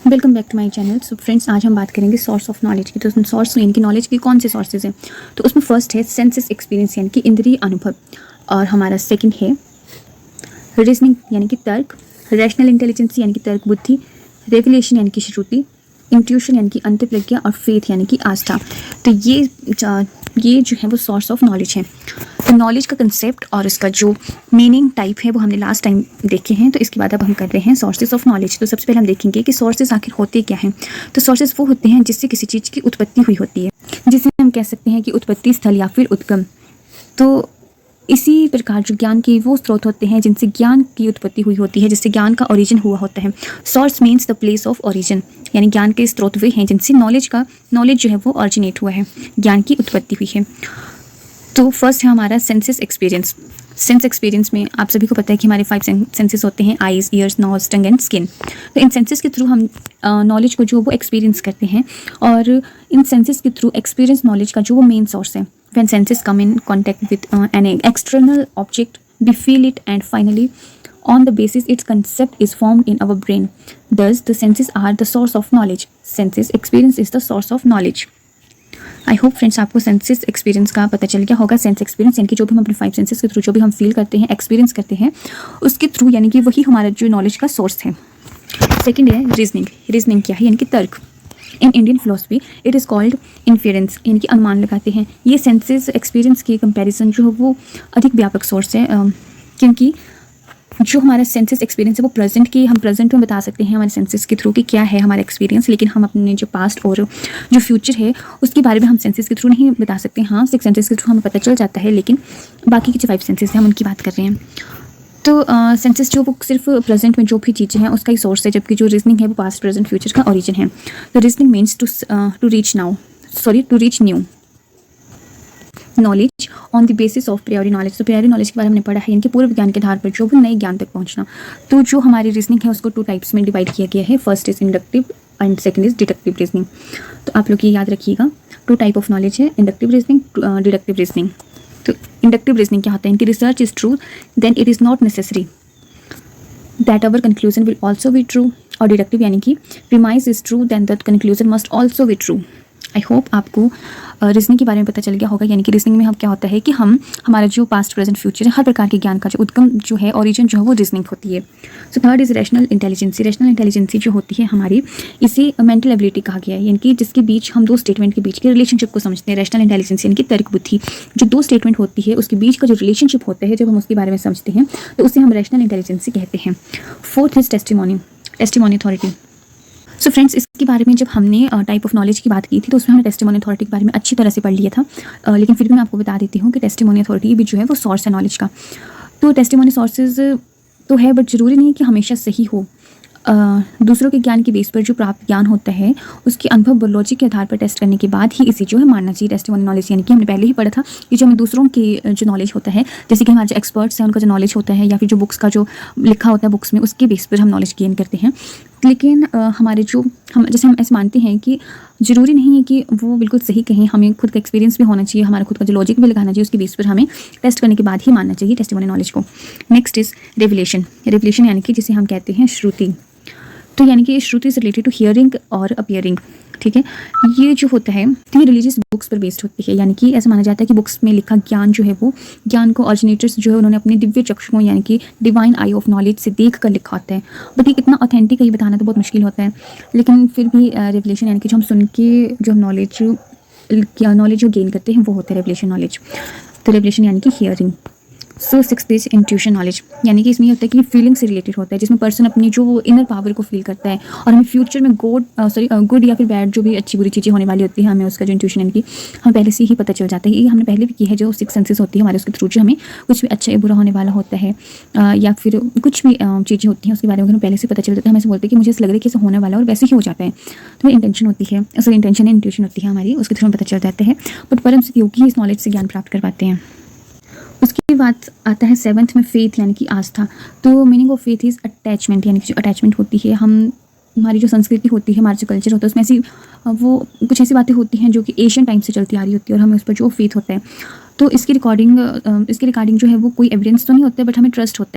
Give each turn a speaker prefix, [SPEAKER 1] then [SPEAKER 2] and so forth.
[SPEAKER 1] Welcome back to my channel. So friends, आज हम बात करेंगे सोर्स ऑफ नॉलेज की। तो उसमें सोर्स यानी कि नॉलेज के कौन से सोर्सेज हैं। तो उसमें फर्स्ट है सेंसेस एक्सपीरियंस यानी कि इंद्रिय अनुभव, और हमारा सेकंड है रीजनिंग यानी कि तर्क, रैशनल इंटेलिजेंस यानी कि तर्क बुद्धि, रेवलेशन यानी कि श्रुति, इंट्यूशन यानी कि अंतप्रज्ञा, और फेथ यानी कि आस्था। तो ये जो है वो सोर्स ऑफ नॉलेज है। तो नॉलेज का कंसेप्ट और इसका जो मीनिंग टाइप है वो हमने लास्ट टाइम देखे हैं। तो इसके बाद अब हम कर रहे हैं सोर्सेज ऑफ नॉलेज। तो सबसे पहले हम देखेंगे कि सोर्सेज आखिर होते क्या हैं। तो सोर्सेज वो होते हैं जिससे किसी चीज़ की उत्पत्ति हुई होती है, जिसे हम कह सकते हैं कि उत्पत्ति स्थल या फिर उद्गम। तो इसी प्रकार जो ज्ञान के वो स्रोत होते हैं जिनसे ज्ञान की उत्पत्ति हुई होती है, जिससे ज्ञान का ओरिजिन हुआ होता है। Source means the place of origin, यानी ज्ञान के स्रोत वे हैं जिनसे नॉलेज जो है वो ऑरिजिनेट हुआ है, ज्ञान की उत्पत्ति हुई है। तो फर्स्ट है हमारा सेंसेस एक्सपीरियंस। सेंस एक्सपीरियंस में आप सभी को पता है कि हमारे 5 सेंसेस होते हैं, eyes, ears, nose, tongue and skin. तो इन सेंसेस के थ्रू हम नॉलेज को जो वो एक्सपीरियंस करते हैं, और इन सेंसेस के थ्रू एक्सपीरियंस नॉलेज का जो वो मेन सोर्स है। When senses come in contact with an external object, we feel it and finally on the basis its concept is formed in our brain. Thus the senses are the source of knowledge. Senses experience is the source of knowledge. I hope friends आपको senses experience का पता चल गया होगा। Sense experience यानी कि जो भी हम अपने 5 सेंसेस के थ्रू जो भी हम फील करते हैं, एक्सपीरियंस करते हैं, उसके थ्रू यानी कि वही हमारा जो नॉलेज का सोर्स है। सेकंड है रीजनिंग। रीजनिंग क्या है? यानी कि तर्क। In Indian philosophy it is called inference, यानी कि अनुमान लगाते हैं। ये सेंसेस एक्सपीरियंस के कंपेरिजन जो है वो अधिक व्यापक सोर्स है, क्योंकि जो हमारा सेंसेस एक्सपीरियंस है वो हम प्रेजेंट में बता सकते हैं हमारे सेंसेस के थ्रू कि क्या है हमारा एक्सपीरियंस, लेकिन हम अपने जो पास्ट और जो फ्यूचर है उसके बारे में हम सेंसेस के थ्रू नहीं बता सकते। हाँ, 6 सेंसेस के थ्रू हमें पता चल जाता है, लेकिन बाकी के जो 5 सेंसेस हैं हम उनकी बात कर रहे हैं। तो सेंसेस जो वो सिर्फ प्रेजेंट में जो भी चीज़ें हैं उसका ही सोर्स है, जबकि जो रीजनिंग है वो पास्ट, प्रेजेंट, फ्यूचर का ओरिजिन है। तो reasoning means to reach new knowledge on the basis of priori knowledge. तो प्रायोरी नॉलेज के बारे में हमने पढ़ा है, यानी कि पूर्व ज्ञान के आधार पर जो भी नए ज्ञान तक पहुंचना। तो जो हमारी रीजनिंग है उसको 2 टाइप्स में डिवाइड किया गया है। First is inductive and second is deductive reasoning. तो आप लोग ये याद रखिएगा, 2 टाइप ऑफ नॉलेज है, इंडक्टिव रीजनिंग, डिडक्टिव रीजनिंग। तो इंडक्टिव रीजनिंग क्या होता है? इनकी research is true then it is not necessary that our conclusion will also be true. और डिडक्टिव यानी कि premise is true then that conclusion must also be true. I hope आपको reasoning के बारे में पता चल गया होगा। यानी कि रीजनिंग में हम क्या होता है कि हमारा जो पास्ट, प्रेजेंट, फ्यूचर है, हर प्रकार के ज्ञान का जो उद्गम जो है, ओरिजिन जो है वो रीजनिंग होती है। So third is rational intelligence. Rational intelligence जो होती है हमारी, इसे मेंटल एबिलिटी कहा गया है, यानी कि जिसके बीच हम 2 स्टेटमेंट के बीच के रिलेशनशिप को समझते हैं। रैशनल इंटेलिजेंसी यानी कि तर्क बुद्धि, जो 2 स्टेटमेंट होती है उसके बीच का जो रिलेशनशिप होता है, जब हम उसके बारे में समझते हैं तो उसे हम रैशनल इंटेलिजेंसी कहते हैं। Fourth is testimony authority. So friends, इसके बारे में जब हमने टाइप ऑफ नॉलेज की बात की थी तो उसमें हमने टेस्टिमोनी अथॉरिटी के बारे में अच्छी तरह से पढ़ लिया था, लेकिन फिर भी मैं आपको बता देती हूँ कि टेस्टिमोनी अथॉरिटी भी जो है वो सोर्स है नॉलेज का। तो टेस्टिमोनी सोर्सेज तो है, बट ज़रूरी नहीं कि हमेशा सही हो। दूसरों के ज्ञान के बेस पर जो प्राप्त ज्ञान होता है उसके अनुभव व लॉजिक के आधार पर टेस्ट करने के बाद ही इसे जो है मानना चाहिए टेस्टिमोनी नॉलेज। यानी कि हमने पहले ही पढ़ा था कि जो हमें दूसरों के जो नॉलेज होता है, जैसे कि हमारे जो एक्सपर्ट्स हैं उनका जो नॉलेज होता है, या फिर जो बुक्स का जो लिखा होता है बुक्स में, उसके बेस पर हम नॉलेज गेन करते हैं। लेकिन हमारे जो जैसे हम ऐसे मानते हैं कि ज़रूरी नहीं है कि वो बिल्कुल सही कहें, हमें खुद का एक्सपीरियंस भी होना चाहिए, हमारा खुद का जो लॉजिक भी लगाना चाहिए, उसके बेस पर हमें टेस्ट करने के बाद ही मानना चाहिए टेस्टिमोनी नॉलेज को। Next is revelation. रेवलेशन यानी कि जिसे हम कहते हैं श्रुति। तो यानी कि श्रुति इज रिलेटेड टू हियरिंग और अपियरिंग। ठीक है, ये जो होता है ये रिलीजियस बुक्स पर बेस्ड होती है। यानी कि ऐसा माना जाता है कि बुक्स में लिखा ज्ञान जो है वो ज्ञान को ऑरिजिनेटर्स जो है उन्होंने अपने दिव्य चक्षुओं यानी कि डिवाइन आई ऑफ नॉलेज से देख कर लिखा होता है। बट ये कितना ऑथेंटिक है ये बताना तो बहुत मुश्किल होता है, लेकिन फिर भी रेवलेशन यानी कि जो हम सुन के जो हम नॉलेज जो गेन करते हैं वो होता है रेवलेशन नॉलेज। तो रेवलेशन यानी कि hearing. So 6th is intuition knowledge. यानी कि इसमें ये होता है कि फीलिंग से रिलेटेड होता है, जिसमें पर्सन अपनी जो इनर पावर को फील करता है और हमें फ्यूचर में गुड या फिर बैड जो भी अच्छी बुरी चीज़ें होने वाली होती है, हमें उसका जो इंट्यूशन यानी कि हमें पहले से ही पता चल जाता है। ये हमने पहले भी की है, जो 6 सेंसेस होती है हमारे, उसके थ्रू जो हमें कुछ भी अच्छा या बुरा होने वाला होता है, या फिर कुछ भी चीज़ें होती हैं उसके बारे में हमें पहले से पता चल जाता है। हमें ऐसे बोलते हैं कि मुझे ऐसा लग रहा है कि ऐसा होने वाला है, और वैसे ही हो जाता है। तो इंटेंशन होती है, इंटेंशन इंट्यूशन होती है हमारी, उसके थ्रू हमें पता चल जाता है। बट परम से योगी इस नॉलेज से ज्ञान प्राप्त कर पाते हैं। उसके बाद आता है 7th में फेथ यानी कि आस्था। तो meaning of faith is attachment, यानी कि जो अटैचमेंट होती है, हमारी जो संस्कृति होती है, हमारा जो कल्चर होता है, उसमें ऐसी वो कुछ ऐसी बातें होती हैं जो कि एशियन टाइम से चलती आ रही होती है, और हमें उस पर जो फेथ होता है तो इसकी रिकॉर्डिंग जो है वो कोई एविडेंस तो नहीं होता है, बट हमें ट्रस्ट होता है।